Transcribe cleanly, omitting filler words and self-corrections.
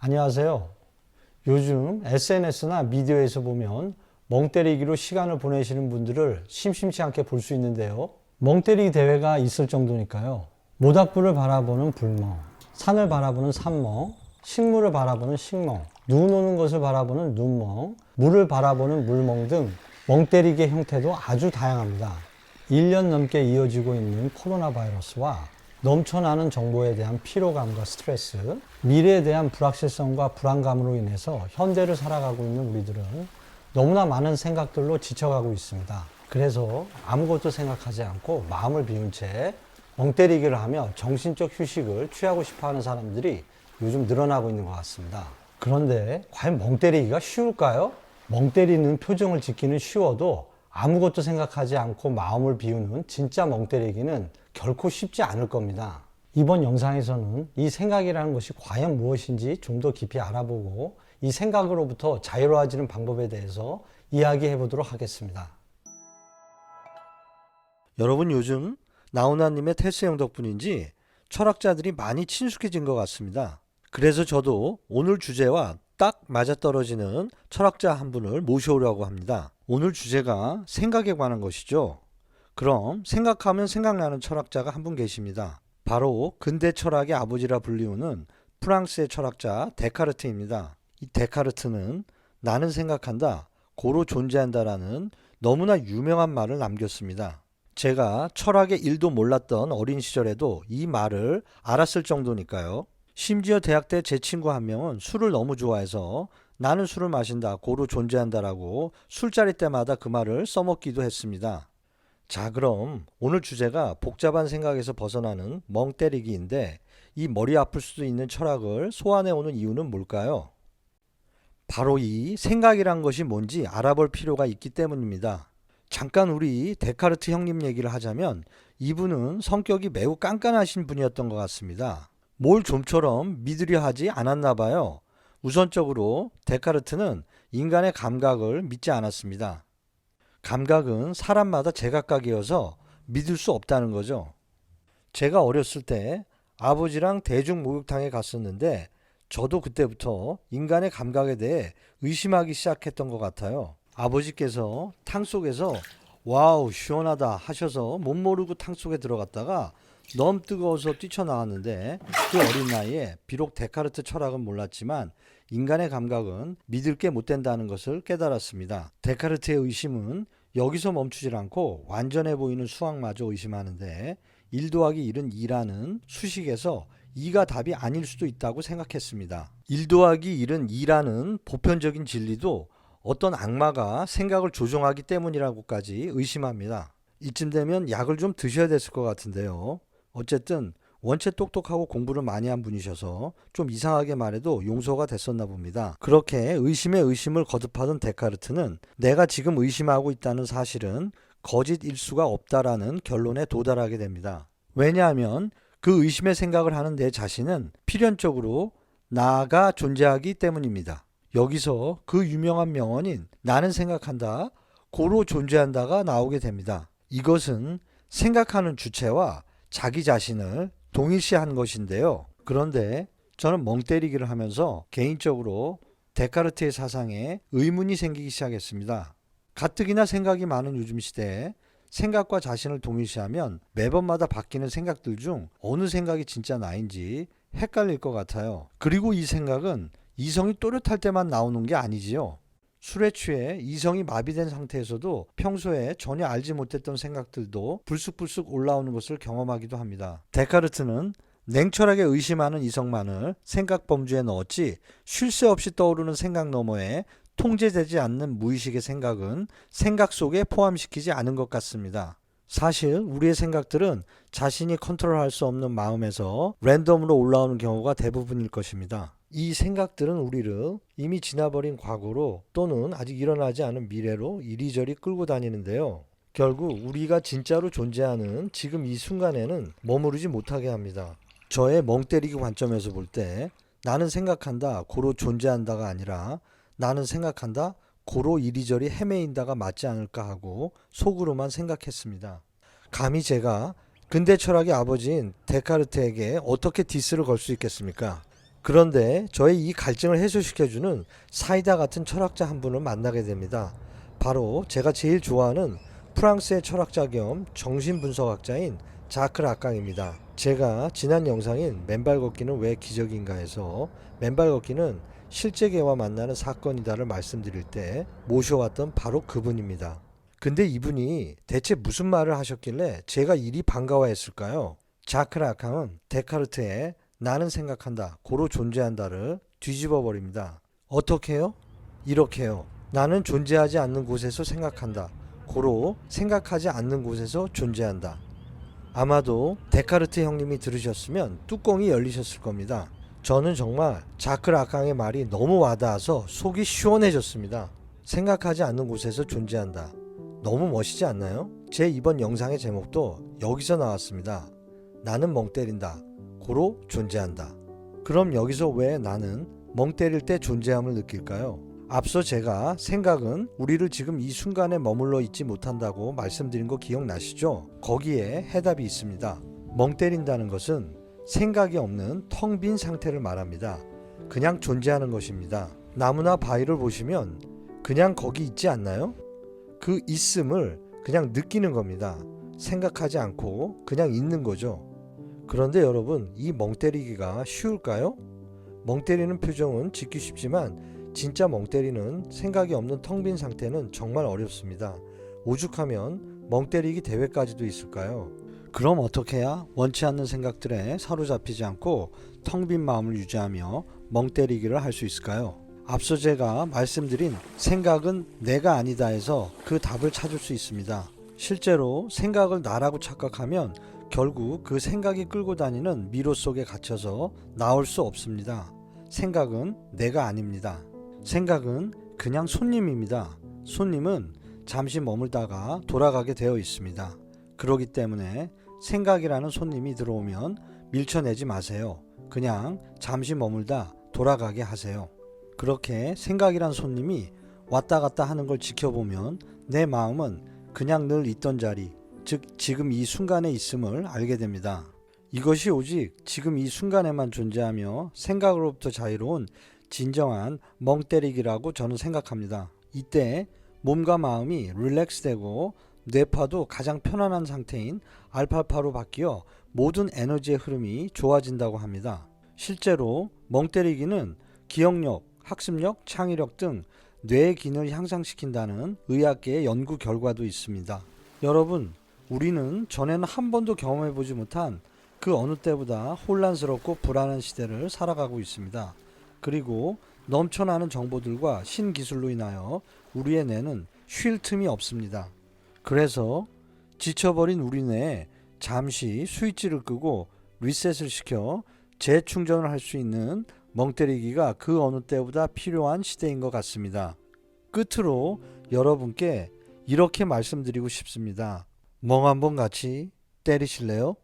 안녕하세요. 요즘 SNS나 미디어에서 보면 멍 때리기로 시간을 보내시는 분들을 심심치 않게 볼 수 있는데요. 멍 때리기 대회가 있을 정도니까요. 모닥불을 바라보는 불멍, 산을 바라보는 산멍, 식물을 바라보는 식멍, 눈 오는 것을 바라보는 눈멍, 물을 바라보는 물멍 등 멍 때리기의 형태도 아주 다양합니다. 1년 넘게 이어지고 있는 코로나 바이러스와 넘쳐나는 정보에 대한 피로감과 스트레스, 미래에 대한 불확실성과 불안감으로 인해서 현대를 살아가고 있는 우리들은 너무나 많은 생각들로 지쳐가고 있습니다. 그래서 아무것도 생각하지 않고 마음을 비운 채 멍 때리기를 하며 정신적 휴식을 취하고 싶어하는 사람들이 요즘 늘어나고 있는 것 같습니다. 그런데 과연 멍 때리기가 쉬울까요? 멍 때리는 표정을 짓기는 쉬워도 아무것도 생각하지 않고 마음을 비우는 진짜 멍 때리기는 결코 쉽지 않을 겁니다. 이번 영상에서는 이 생각이라는 것이 과연 무엇인지 좀 더 깊이 알아보고 이 생각으로부터 자유로워지는 방법에 대해서 이야기해 보도록 하겠습니다. 여러분, 요즘 나훈아님의 테스형 덕분인지 철학자들이 많이 친숙해진 것 같습니다. 그래서 저도 오늘 주제와 딱 맞아떨어지는 철학자 한 분을 모셔오려고 합니다. 오늘 주제가 생각에 관한 것이죠. 그럼 생각하면 생각나는 철학자가 한 분 계십니다. 바로 근대 철학의 아버지라 불리우는 프랑스의 철학자 데카르트입니다. 이 데카르트는 나는 생각한다, 고로 존재한다라는 너무나 유명한 말을 남겼습니다. 제가 철학의 일도 몰랐던 어린 시절에도 이 말을 알았을 정도니까요. 심지어 대학 때 제 친구 한 명은 술을 너무 좋아해서 나는 술을 마신다, 고로 존재한다라고 술자리 때마다 그 말을 써먹기도 했습니다. 자, 그럼 오늘 주제가 복잡한 생각에서 벗어나는 멍 때리기인데 이 머리 아플 수도 있는 철학을 소환해오는 이유는 뭘까요? 바로 이 생각이란 것이 뭔지 알아볼 필요가 있기 때문입니다. 잠깐 우리 데카르트 형님 얘기를 하자면 이분은 성격이 매우 깐깐하신 분이었던 것 같습니다. 뭘 좀처럼 믿으려 하지 않았나 봐요. 우선적으로 데카르트는 인간의 감각을 믿지 않았습니다. 감각은 사람마다 제각각이어서 믿을 수 없다는 거죠. 제가 어렸을 때 아버지랑 대중 목욕탕에 갔었는데 저도 그때부터 인간의 감각에 대해 의심하기 시작했던 것 같아요. 아버지께서 탕 속에서 와우 시원하다 하셔서 못 모르고 탕 속에 들어갔다가 너무 뜨거워서 뛰쳐나왔는데 그 어린 나이에 비록 데카르트 철학은 몰랐지만 인간의 감각은 믿을 게 못 된다는 것을 깨달았습니다. 데카르트의 의심은 여기서 멈추질 않고 완전해 보이는 수학마저 의심하는데 1 더하기 1은 2라는 수식에서 2가 답이 아닐 수도 있다고 생각했습니다. 1 더하기 1은 2라는 보편적인 진리도 어떤 악마가 생각을 조종하기 때문이라고까지 의심합니다. 이쯤 되면 약을 좀 드셔야 됐을 것 같은데요. 어쨌든 원체 똑똑하고 공부를 많이 한 분이셔서 좀 이상하게 말해도 용서가 됐었나 봅니다. 그렇게 의심에 의심을 거듭하던 데카르트는 내가 지금 의심하고 있다는 사실은 거짓일 수가 없다라는 결론에 도달하게 됩니다. 왜냐하면 그 의심의 생각을 하는 내 자신은 필연적으로 나가 존재하기 때문입니다. 여기서 그 유명한 명언인 나는 생각한다, 고로 존재한다가 나오게 됩니다. 이것은 생각하는 주체와 자기 자신을 동일시한 것인데요. 그런데 저는 멍 때리기를 하면서 개인적으로 데카르트의 사상에 의문이 생기기 시작했습니다. 가뜩이나 생각이 많은 요즘 시대에 생각과 자신을 동일시하면 매번마다 바뀌는 생각들 중 어느 생각이 진짜 나인지 헷갈릴 것 같아요. 그리고 이 생각은 이성이 또렷할 때만 나오는 게 아니지요. 술에 취해 이성이 마비된 상태에서도 평소에 전혀 알지 못했던 생각들도 불쑥불쑥 올라오는 것을 경험하기도 합니다. 데카르트는 냉철하게 의심하는 이성만을 생각 범주에 넣었지 쉴 새 없이 떠오르는 생각 너머에 통제되지 않는 무의식의 생각은 생각 속에 포함시키지 않은 것 같습니다. 사실 우리의 생각들은 자신이 컨트롤할 수 없는 마음에서 랜덤으로 올라오는 경우가 대부분일 것입니다. 이 생각들은 우리를 이미 지나버린 과거로 또는 아직 일어나지 않은 미래로 이리저리 끌고 다니는데요. 결국 우리가 진짜로 존재하는 지금 이 순간에는 머무르지 못하게 합니다. 저의 멍 때리기 관점에서 볼 때 나는 생각한다, 고로 존재한다가 아니라 나는 생각한다, 고로 이리저리 헤매인다가 맞지 않을까 하고 속으로만 생각했습니다. 감히 제가 근대 철학의 아버지인 데카르트에게 어떻게 디스를 걸 수 있겠습니까? 그런데 저의 이 갈증을 해소시켜주는 사이다 같은 철학자 한 분을 만나게 됩니다. 바로 제가 제일 좋아하는 프랑스의 철학자 겸 정신분석학자인 자크 라깡입니다. 제가 지난 영상인 맨발 걷기는 왜 기적인가에서 맨발 걷기는 실제계와 만나는 사건이다를 말씀드릴 때 모셔왔던 바로 그분입니다. 근데 이분이 대체 무슨 말을 하셨길래 제가 이리 반가워했을까요? 자크 라깡은 데카르트의 나는 생각한다, 고로 존재한다를 뒤집어 버립니다. 어떻게요? 이렇게요. 나는 존재하지 않는 곳에서 생각한다, 고로 생각하지 않는 곳에서 존재한다. 아마도 데카르트 형님이 들으셨으면 뚜껑이 열리셨을 겁니다. 저는 정말 자크 라깡의 말이 너무 와닿아서 속이 시원해졌습니다. 생각하지 않는 곳에서 존재한다. 너무 멋있지 않나요? 제 이번 영상의 제목도 여기서 나왔습니다. 나는 멍 때린다, 고로 존재한다. 그럼 여기서 왜 나는 멍 때릴 때 존재함을 느낄까요? 앞서 제가 생각은 우리를 지금 이 순간에 머물러 있지 못한다고 말씀드린 거 기억나시죠? 거기에 해답이 있습니다. 멍 때린다는 것은 생각이 없는 텅 빈 상태를 말합니다. 그냥 존재하는 것입니다. 나무나 바위를 보시면 그냥 거기 있지 않나요? 그 있음을 그냥 느끼는 겁니다. 생각하지 않고 그냥 있는 거죠. 그런데 여러분, 이 멍 때리기가 쉬울까요? 멍 때리는 표정은 짓기 쉽지만 진짜 멍 때리는 생각이 없는 텅 빈 상태는 정말 어렵습니다. 오죽하면 멍 때리기 대회까지도 있을까요? 그럼 어떻게 해야 원치 않는 생각들에 사로잡히지 않고 텅 빈 마음을 유지하며 멍 때리기를 할 수 있을까요? 앞서 제가 말씀드린 생각은 내가 아니다에서 그 답을 찾을 수 있습니다. 실제로 생각을 나라고 착각하면 결국 그 생각이 끌고 다니는 미로 속에 갇혀서 나올 수 없습니다. 생각은 내가 아닙니다. 생각은 그냥 손님입니다. 손님은 잠시 머물다가 돌아가게 되어 있습니다. 그렇기 때문에 생각이라는 손님이 들어오면 밀쳐내지 마세요. 그냥 잠시 머물다 돌아가게 하세요. 그렇게 생각이란 손님이 왔다 갔다 하는 걸 지켜보면 내 마음은 그냥 늘 있던 자리, 즉 지금 이 순간에 있음을 알게 됩니다. 이것이 오직 지금 이 순간에만 존재하며 생각으로부터 자유로운 진정한 멍 때리기라고 저는 생각합니다. 이때 몸과 마음이 릴렉스되고 뇌파도 가장 편안한 상태인 알파파로 바뀌어 모든 에너지의 흐름이 좋아진다고 합니다. 실제로 멍 때리기는 기억력, 학습력, 창의력 등 뇌의 기능을 향상시킨다는 의학계의 연구 결과도 있습니다. 여러분, 우리는 전에는 한 번도 경험해보지 못한 그 어느 때보다 혼란스럽고 불안한 시대를 살아가고 있습니다. 그리고 넘쳐나는 정보들과 신기술로 인하여 우리의 뇌는 쉴 틈이 없습니다. 그래서 지쳐버린 우리 뇌에 잠시 스위치를 끄고 리셋을 시켜 재충전을 할 수 있는 멍때리기가 그 어느 때보다 필요한 시대인 것 같습니다. 끝으로 여러분께 이렇게 말씀드리고 싶습니다. 멍 한번 같이 때리실래요?